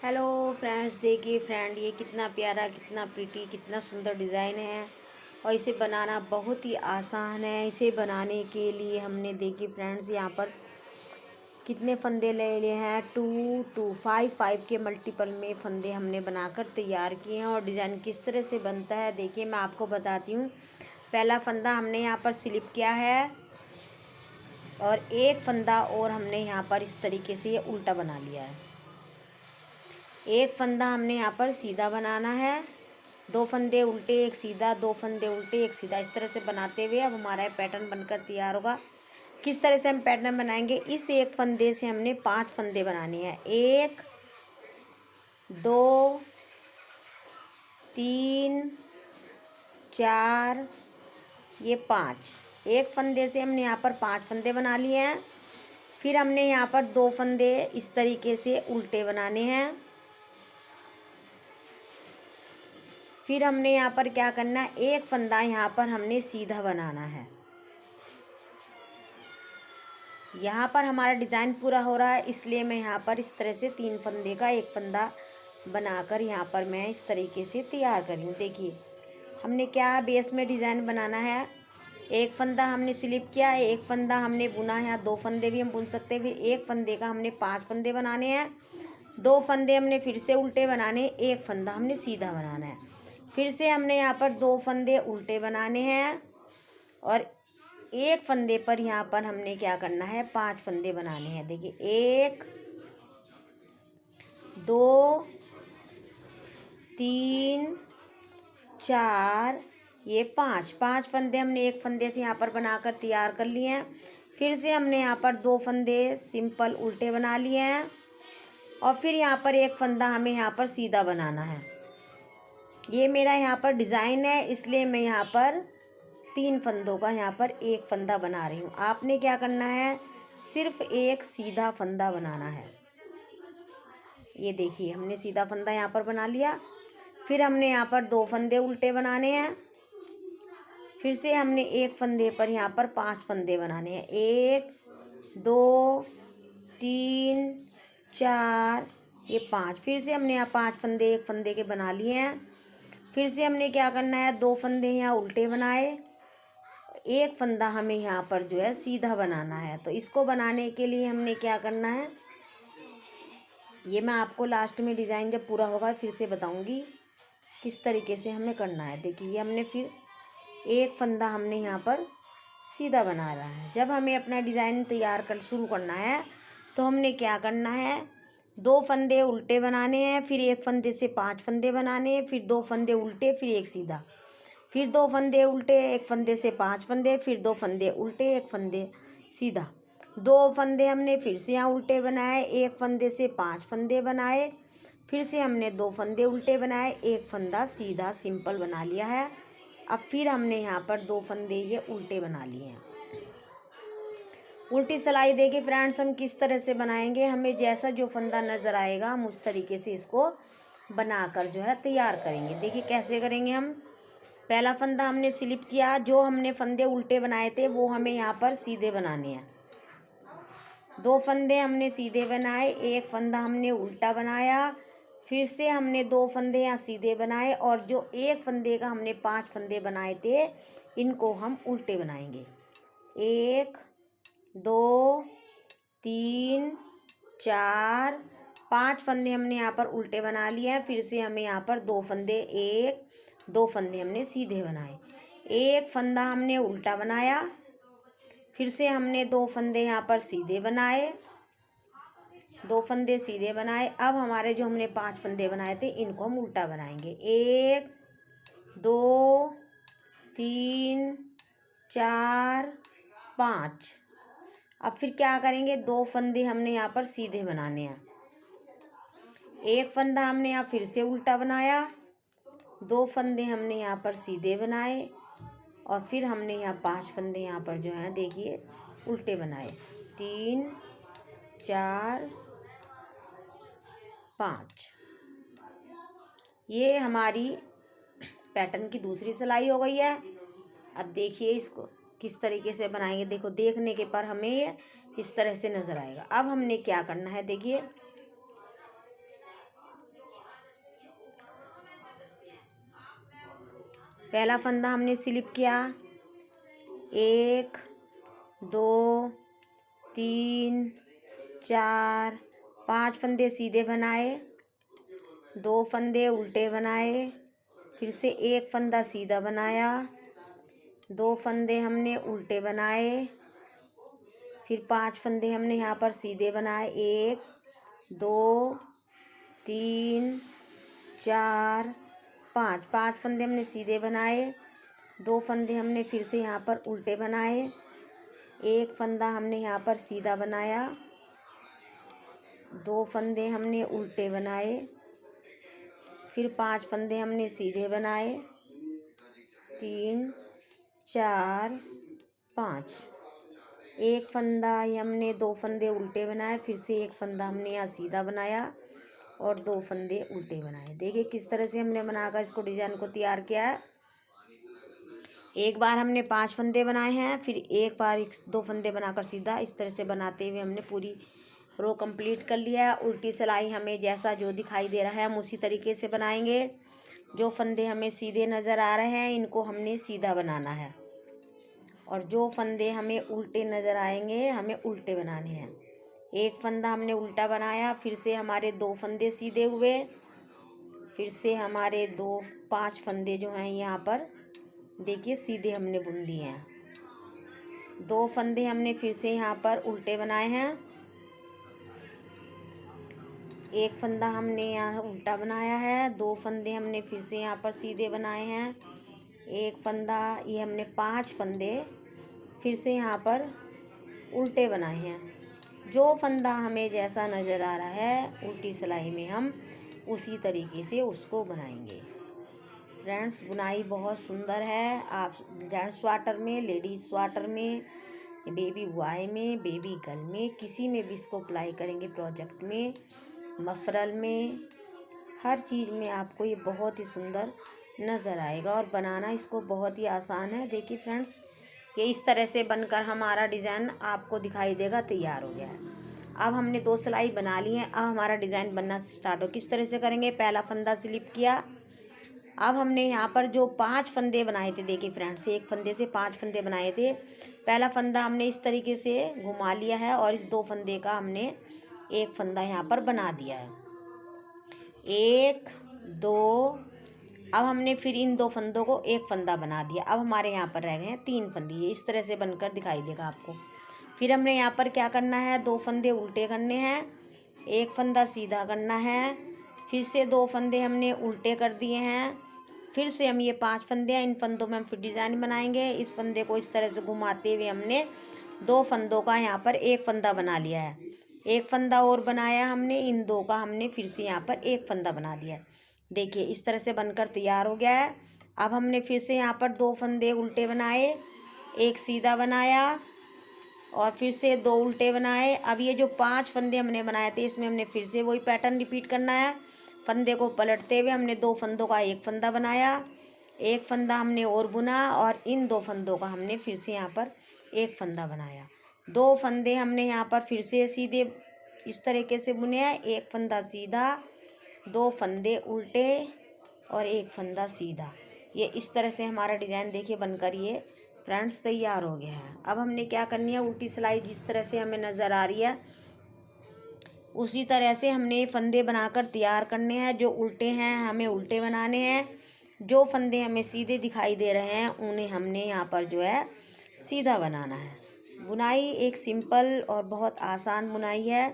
Hello friends, देखिए friend, ये कितना प्यारा, कितना प्रीटी, कितना सुंदर डिज़ाइन है। और इसे बनाना बहुत ही आसान है। इसे बनाने के लिए हमने देखिए फ्रेंड्स यहाँ पर कितने फंदे ले लिए हैं। 2 2 5 5 के मल्टीपल में फंदे हमने बनाकर तैयार किए हैं। और डिज़ाइन किस तरह से बनता है देखिए मैं आपको बताती हूँ। पहला फंदा हमने यहाँ पर स्लिप किया है और एक फंदा और हमने यहाँ पर इस तरीके से ये उल्टा बना लिया है। एक फंदा हमने यहाँ पर सीधा बनाना है, दो फंदे उल्टे एक सीधा, दो फंदे उल्टे एक सीधा, इस तरह से बनाते हुए अब हमारा ये पैटर्न बनकर तैयार होगा। किस तरह से हम पैटर्न बनाएंगे, इस एक फंदे से हमने 5 फंदे बनाने हैं। 1 2 3 4 ये 5। एक फंदे से हमने यहाँ पर 5 फंदे बना लिए हैं। फिर हमने यहाँ पर 2 फंदे इस तरीके से उल्टे बनाने हैं। फिर हमने यहाँ पर क्या करना है, एक फंदा यहाँ पर हमने सीधा बनाना है। यहाँ पर हमारा डिज़ाइन पूरा हो रहा है, इसलिए मैं यहाँ पर इस तरह से 3 फंदे का एक फंदा बनाकर यहाँ पर मैं इस तरीके से तैयार करी हूँ। देखिए हमने क्या बेस में डिज़ाइन बनाना है। एक फंदा हमने स्लिप किया है, एक फंदा हमने बुना है, यहाँ 2 फंदे भी हम बुन सकते हैं। फिर एक फंदे का हमने 5 फंदे बनाने हैं। 2 फंदे हमने फिर से उल्टे बनाने, एक फंदा हमने सीधा बनाना है। फिर से हमने यहाँ पर 2 फंदे उल्टे बनाने हैं और एक फंदे पर यहाँ पर हमने क्या करना है, 5 फंदे बनाने हैं। देखिए 1 2 3 4 ये 5 फंदे हमने एक फंदे से यहाँ पर बनाकर तैयार कर लिए हैं। फिर से हमने यहाँ पर 2 फंदे सिंपल उल्टे बना लिए हैं और फिर यहाँ पर एक फंदा हमें यहाँ पर सीधा बनाना है। ये मेरा यहाँ पर डिज़ाइन है, इसलिए मैं यहाँ पर 3 फंदों का यहाँ पर एक फंदा बना रही हूँ। आपने क्या करना है, सिर्फ एक सीधा फंदा बनाना है। ये देखिए हमने सीधा फंदा यहाँ पर बना लिया। फिर हमने यहाँ पर 2 फंदे उल्टे बनाने हैं। फिर से हमने एक फंदे पर यहाँ पर 5 फंदे बनाने हैं। 1 2 3 4 ये 5। फिर से हमने यहाँ 5 फंदे एक फंदे के बना लिए हैं। फिर से हमने क्या करना है, 2 फंदे यहाँ उल्टे बनाए, एक फंदा हमें यहाँ पर जो है सीधा बनाना है। तो इसको बनाने के लिए हमने क्या करना है, ये मैं आपको लास्ट में डिज़ाइन जब पूरा होगा फिर से बताऊंगी किस तरीके से हमें करना है। देखिए ये हमने फिर एक फंदा हमने यहाँ पर सीधा बना रहा है। जब हमें अपना डिज़ाइन तैयार कर शुरू करना है तो हमने क्या करना है, 2 फंदे उल्टे बनाने हैं, फिर एक फंदे से 5 फंदे बनाने हैं, फिर 2 फंदे उल्टे, फिर एक सीधा, फिर 2 फंदे उल्टे, एक फंदे से 5 फंदे, फिर 2 फंदे उल्टे, एक फंदे सीधा, 2 फंदे हमने फिर से यहाँ उल्टे बनाए, एक फंदे से 5 फंदे बनाए, फिर से हमने 2 फंदे उल्टे बनाए, एक फंदा सीधा सिंपल बना लिया है। अब फिर हमने यहाँ पर 2 फंदे ये उल्टे बना लिए हैं। उल्टी सिलाई देके फ्रेंड्स हम किस तरह से बनाएंगे, हमें जैसा जो फंदा नज़र आएगा हम उस तरीके से इसको बनाकर जो है तैयार करेंगे। देखिए कैसे करेंगे हम। पहला फंदा हमने स्लिप किया, जो हमने फंदे उल्टे बनाए थे वो हमें यहाँ पर सीधे बनाने हैं। 2 फंदे हमने सीधे बनाए, एक फंदा हमने उल्टा बनाया, फिर से हमने 2 फंदे यहाँ सीधे बनाए और जो एक फंदे का हमने 5 फंदे बनाए थे इनको हम उल्टे बनाएंगे। 1 2 3 4 5 फंदे हमने यहाँ पर उल्टे बना लिए हैं। फिर से हमें यहाँ पर 2 फंदे, 1 2 फंदे हमने सीधे बनाए, एक फंदा हमने उल्टा बनाया, फिर से हमने 2 फंदे यहाँ पर सीधे बनाए, 2 फंदे सीधे बनाए। अब हमारे जो हमने 5 फंदे बनाए थे इनको हम उल्टा बनाएंगे। 1 2 3 4 5। अब फिर क्या करेंगे, 2 फंदे हमने यहाँ पर सीधे बनाने हैं, एक फंदा हमने यहाँ फिर से उल्टा बनाया, 2 फंदे हमने यहाँ पर सीधे बनाए और फिर हमने यहाँ 5 फंदे यहाँ पर जो है देखिए उल्टे बनाए। 3 4 5। ये हमारी पैटर्न की दूसरी सिलाई हो गई है। अब देखिए इसको किस तरीके से बनाएंगे। देखो देखने के पर हमें ये इस तरह से नज़र आएगा। अब हमने क्या करना है, देखिए पहला फंदा हमने स्लिप किया, 1 2 3 4 5 फंदे सीधे बनाए, 2 फंदे उल्टे बनाए, फिर से एक फंदा सीधा बनाया, 2 फंदे हमने उल्टे बनाए, फिर 5 फंदे हमने यहाँ पर सीधे बनाए, 1 2 3 4 5 5 फंदे हमने सीधे बनाए, 2 फंदे हमने फिर से यहाँ पर उल्टे बनाए, एक फंदा हमने यहाँ पर सीधा बनाया, 2 फंदे हमने उल्टे बनाए, फिर 5 फंदे हमने सीधे बनाए, 3 4 5 एक फंदा ये हमने 2 फंदे उल्टे बनाए, फिर से एक फंदा हमने यहाँ सीधा बनाया और 2 फंदे उल्टे बनाए। देखिए किस तरह से हमने बनाकर इसको डिजाइन को तैयार किया है। एक बार हमने 5 फंदे बनाए हैं, फिर एक बार 2 फंदे बनाकर सीधा, इस तरह से बनाते हुए हमने पूरी रो कंप्लीट कर लिया है। उल्टी सिलाई हमें जैसा जो दिखाई दे रहा है हम उसी तरीके से बनाएंगे। जो फंदे हमें सीधे नज़र आ रहे हैं इनको हमने सीधा बनाना है, और जो फंदे हमें उल्टे नज़र आएंगे हमें उल्टे बनाने हैं। एक फंदा हमने उल्टा बनाया, फिर से हमारे 2 फंदे सीधे हुए, फिर से हमारे 5 फंदे जो हैं यहाँ पर देखिए सीधे हमने बुन दिए हैं। 2 फंदे हमने फिर से यहाँ पर उल्टे बनाए हैं, एक फंदा हमने यहाँ उल्टा बनाया है, 2 फंदे हमने फिर से यहाँ पर सीधे बनाए हैं, एक फंदा, ये हमने 5 फंदे फिर से यहाँ पर उल्टे बनाए हैं। जो फंदा हमें जैसा नज़र आ रहा है उल्टी सिलाई में हम उसी तरीके से उसको बनाएंगे। फ्रेंड्स बुनाई बहुत सुंदर है। आप जेंट्स स्वाटर में, लेडीज़ स्वाटर में, बेबी बॉय में, बेबी गर्ल में, किसी में भी इसको अप्लाई करेंगे, प्रोजेक्ट में, मफरल में, हर चीज़ में आपको ये बहुत ही सुंदर नज़र आएगा। और बनाना इसको बहुत ही आसान है। देखिए फ्रेंड्स ये इस तरह से बनकर हमारा डिज़ाइन आपको दिखाई देगा तैयार हो गया है। अब हमने 2 सिलाई बना ली हैं, अब हमारा डिज़ाइन बनना स्टार्ट हो। किस तरह से करेंगे, पहला फंदा स्लिप किया, अब हमने यहाँ पर जो 5 फंदे बनाए थे, देखिए फ्रेंड्स एक फंदे से 5 फंदे बनाए थे, पहला फंदा हमने इस तरीके से घुमा लिया है और इस 2 फंदे का हमने एक फंदा यहाँ पर बना दिया है, 1 2। अब हमने फिर इन 2 फंदों को एक फंदा बना दिया। अब हमारे यहाँ पर रह गए हैं 3 फंदे, ये इस तरह से बनकर दिखाई देगा आपको। फिर हमने यहाँ पर क्या करना है, 2 फंदे उल्टे करने हैं, एक फंदा सीधा करना है, फिर से 2 फंदे हमने उल्टे कर दिए हैं, फिर से हम ये 5 फंदे हैं, इन फंदों में हम फिर डिज़ाइन बनाएंगे। इस फंदे को इस तरह से घुमाते हुए हमने 2 फंदों का यहाँ पर एक फंदा बना लिया है, एक फंदा और बनाया हमने, इन 2 का हमने फिर से यहाँ पर एक फंदा बना दिया है। देखिए इस तरह से बनकर तैयार हो गया है। अब हमने फिर से यहाँ पर 2 फंदे उल्टे बनाए, एक सीधा बनाया और फिर से 2 उल्टे बनाए। अब ये जो 5 फंदे हमने बनाए थे इसमें हमने फिर से वही पैटर्न रिपीट करना है। फंदे को पलटते हुए हमने 2 फंदों का एक फंदा बनाया, एक फंदा हमने और बुना और इन 2 फंदों का हमने फिर से यहाँ पर एक फंदा बनाया। 2 फंदे हमने यहाँ पर फिर से सीधे इस तरीके से बुने हैं, एक फंदा सीधा, 2 फंदे उल्टे और एक फंदा सीधा। ये इस तरह से हमारा डिज़ाइन देखिए बनकर ये फ्रेंड्स तैयार हो गया है। अब हमने क्या करनी है, उल्टी सिलाई जिस तरह से हमें नज़र आ रही है उसी तरह से हमने फंदे बनाकर तैयार करने हैं। जो उल्टे हैं हमें उल्टे बनाने हैं, जो फंदे हमें सीधे दिखाई दे रहे हैं उन्हें हमने यहाँ पर जो है सीधा बनाना है। बुनाई एक सिंपल और बहुत आसान बुनाई है।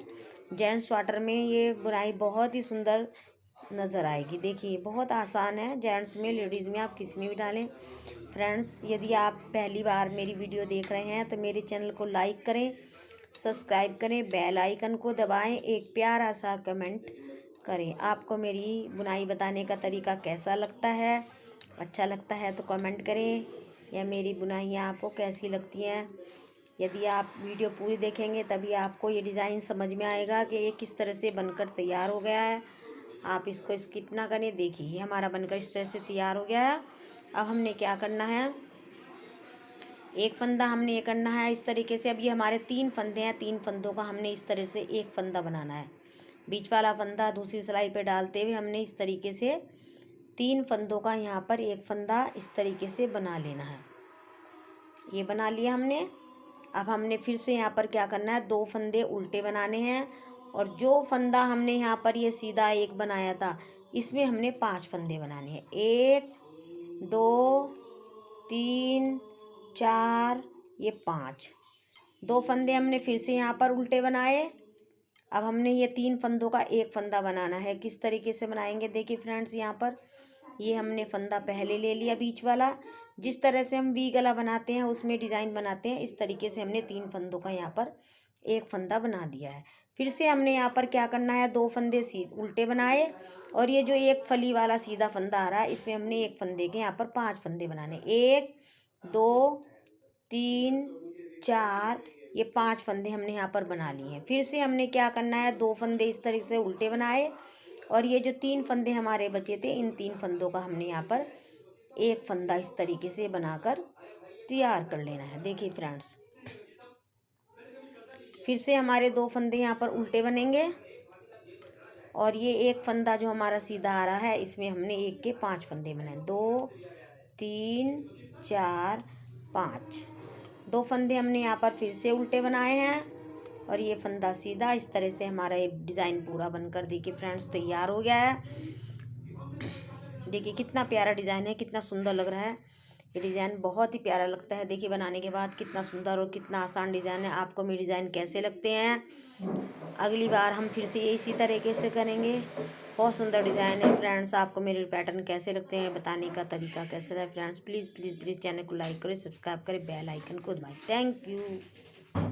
जेंट्स स्वाटर में ये बुनाई बहुत ही सुंदर नज़र आएगी। देखिए बहुत आसान है, जेंट्स में, लेडीज़ में, आप किसी में भी डालें। फ्रेंड्स यदि आप पहली बार मेरी वीडियो देख रहे हैं तो मेरे चैनल को लाइक करें, सब्सक्राइब करें, बेल आइकन को दबाएं, एक प्यारा सा कमेंट करें। आपको मेरी बुनाई बताने का तरीका कैसा लगता है, अच्छा लगता है तो कमेंट करें, या मेरी बुनाइयाँ आपको कैसी लगती हैं। यदि आप वीडियो पूरी देखेंगे तभी आपको ये डिज़ाइन समझ में आएगा कि ये किस तरह से बनकर तैयार हो गया है। आप इसको स्किप ना करें। देखिए ये हमारा बनकर इस तरह से तैयार हो गया है। अब हमने क्या करना है, एक फंदा हमने ये करना है इस तरीके से। अब ये हमारे 3 फंदे हैं, 3 फंदों का हमने इस तरह से एक फंदा बनाना है। बीच वाला फंदा दूसरी सिलाई पे डालते हुए हमने इस तरीके से 3 फंदों का यहाँ पर एक फंदा इस तरीके से बना लेना है। ये बना लिया हमने। अब हमने फिर से यहाँ पर क्या करना है, 2 फंदे उल्टे बनाने हैं और जो फंदा हमने यहाँ पर ये सीधा एक बनाया था इसमें हमने 5 फंदे बनाने हैं। 1 2 3 4 ये 5। 2 फंदे हमने फिर से यहाँ पर उल्टे बनाए। अब हमने ये 3 फंदों का एक फंदा बनाना है। किस तरीके से बनाएंगे देखिए फ्रेंड्स, यहाँ पर ये हमने फंदा पहले ले लिया बीच वाला। जिस तरह से हम वी गला बनाते हैं उसमें डिज़ाइन बनाते हैं, इस तरीके से हमने 3 फंदों का यहाँ पर एक फंदा बना दिया है। फिर से हमने यहाँ पर क्या करना है, 2 फंदे उल्टे बनाए और ये जो एक फली वाला सीधा फंदा आ रहा है इसमें हमने एक फंदे के यहाँ पर 5 फंदे बनाने। 1 2 3 4 ये 5 फंदे हमने यहाँ पर बना लिए हैं। फिर से हमने क्या करना है, 2 फंदे इस तरीके से उल्टे बनाए और ये जो 3 फंदे हमारे बचे थे इन 3 फंदों का हमने यहाँ पर एक फंदा इस तरीके से बनाकर तैयार कर लेना है। देखिए फ्रेंड्स, फिर से हमारे 2 फंदे यहाँ पर उल्टे बनेंगे और ये एक फंदा जो हमारा सीधा आ रहा है इसमें हमने एक के 5 फंदे बनाए। 2 3 4 5। 2 फंदे हमने यहाँ पर फिर से उल्टे बनाए हैं और ये फंदा सीधा। इस तरह से हमारा ये डिज़ाइन पूरा बनकर देखिए फ्रेंड्स तैयार हो गया है। देखिए कितना प्यारा डिज़ाइन है, कितना सुंदर लग रहा है। ये डिज़ाइन बहुत ही प्यारा लगता है। देखिए बनाने के बाद कितना सुंदर और कितना आसान डिज़ाइन है। आपको मेरे डिज़ाइन कैसे लगते हैं? अगली बार हम फिर से इसी तरीके से करेंगे। बहुत सुंदर डिज़ाइन है फ्रेंड्स। आपको मेरे पैटर्न कैसे लगते हैं, बताने का तरीका कैसा है friends, please please please channel को लाइक करें, सब्सक्राइब करें, बेल आइकन को दबाएं। Thank you.